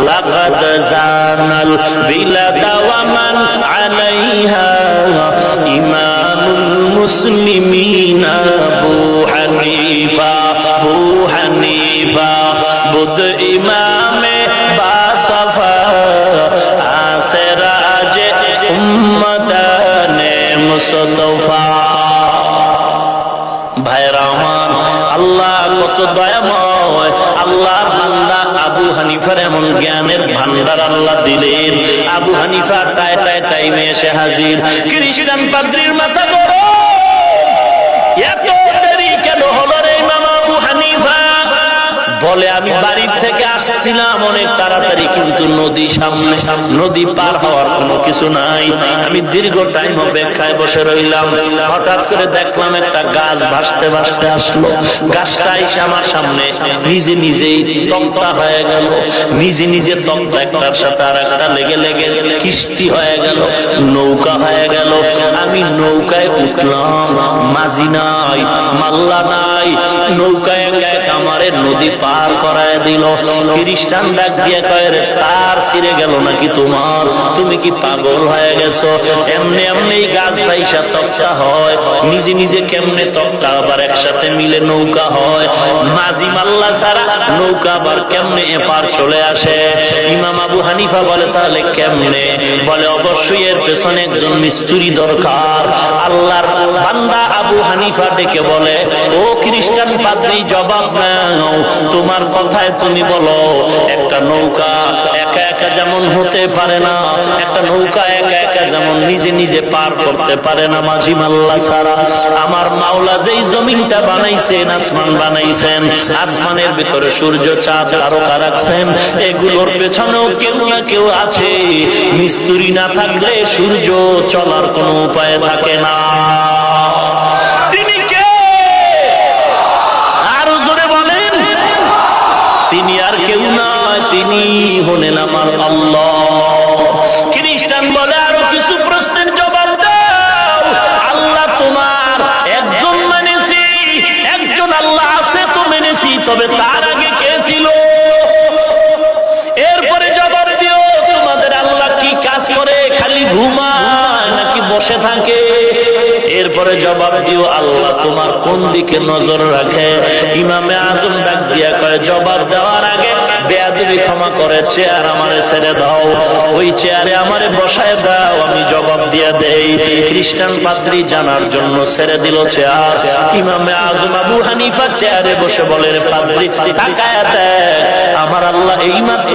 লাকাদ জানাল বিলাদা ওয়া মান আলাইহা ইমামুল মুসলিমিন আবু হানিফা বুদ ইমামে বাসফা আসরাজ উম্মতানে মুস্তফা। ভাইরা আমার, আল্লাহ কত দয়াময়। আল্লাহর বান্দা আবু হানিফার এমন জ্ঞানের ভান্ডার আল্লাহ দিলেন। আবু হানিফা টাইমে এসে হাজির। খ্রিস্টান পাদ্রীর মাথা গরম, এত দেরি কেন হলো রে ইমাম আবু হানিফা? বলে আমি বাড়ির থেকে আসছিলাম অনেক তাড়াতাড়ি, কিন্তু নদী সামনে, নদী পার হওয়ার কোনো কিছু নাই। আমি দীর্ঘ টাইম অপেক্ষায় বসে রইলাম। হঠাৎ করে দেখলাম একটা গাছ ভাসতে ভাসতে আসলো। গাছটা এসে আমার সামনে নিজে নিজেই তক্তা হয়ে গেল। নিজে নিজে তক্তা একটার সাথে আর একটা লেগে লেগে কিস্তি হয়ে গেল, নৌকা হয়ে গেল। আমি নৌকায় উঠলাম, মাঝি নাই, মাল্লা নাই, নৌকায় একা একা আমারে নদী পার করায় দিল। খ্রিস্টান ডাক দিয়ে কয়, রে তার ছিঁড়ে গেল নাকি তোমার? তুমি কি পাগল হয়ে গেছো? এমনি এমনি গাছ ভাইসা তক্তা হয়, নিজে নিজে কেমনে তক্তা আবার একসাথে মিলে নৌকা হয়? মাঝি মাল্লা ছাড়া নৌকা আবার কেমনে এপার চলে আসে? ইমাম আবু হানিফা বলে, তাহলে কেমনে? বলে, অবশ্যই এর পেছনে একজন মিস্ত্রি দরকার। আল্লাহর বান্দা আবু হানিফা ডেকে বলে, ও খ্রিস্টান পাদ্রী, জবাব নাও, তোমার কথায় তুমি বলো একটা নৌকা একা একা যেমন হতে পারে না, একটা নৌকা একা একা যেমন নিজে নিজে পার করতে পারে না মাঝি মাল্লা ছাড়া, আমার মাওলা যেই জমিনটা বানাইছেন, আসমান বানাইছেন, আসমানের ভিতরে সূর্য চাঁদ তারকা রাখছেন, এগুলোর পেছনেও কেউ না কেউ আছে। মিস্ত্রি না থাকলে সূর্য চলার কোনো উপায় থাকে না। তিনি আর কেউ নয়, তিনি হলেন আমার আল্লাহ। খ্রিস্টান বলে, আরো কিছু প্রশ্নের জবাব দাও। আল্লাহ তোমার একজন মানেছি, একজন আল্লাহ আছে তো মেনেছি, তবে তার আগে কে ছিল? এরপরে জবাব দিও, তোমাদের আল্লাহ কি কাজ করে? খালি ঘুমায় নাকি বসে থাকে? এরপরে জবাব দিও, আল্লাহ তোমার কোন দিকে নজর রাখে? ইমামে আজম ডাক দিয়া কয়, জবাব দেওয়ার আগে বেয়াদবি ক্ষমা করে চেয়ার আমারে ছেড়ে দাও, ওই চেয়ারে আমারে বসায় দাও, আমি জবাব দিয়া দেই। খ্রিস্টান পাদ্রী জানার জন্য ছেড়ে দিল চেয়ার। ইমামে আজম আবু হানিফা চেয়ারে বসে বলে, রে পাদ্রী, তাকায়া দেখ, আমার আল্লাহ এইমাত্র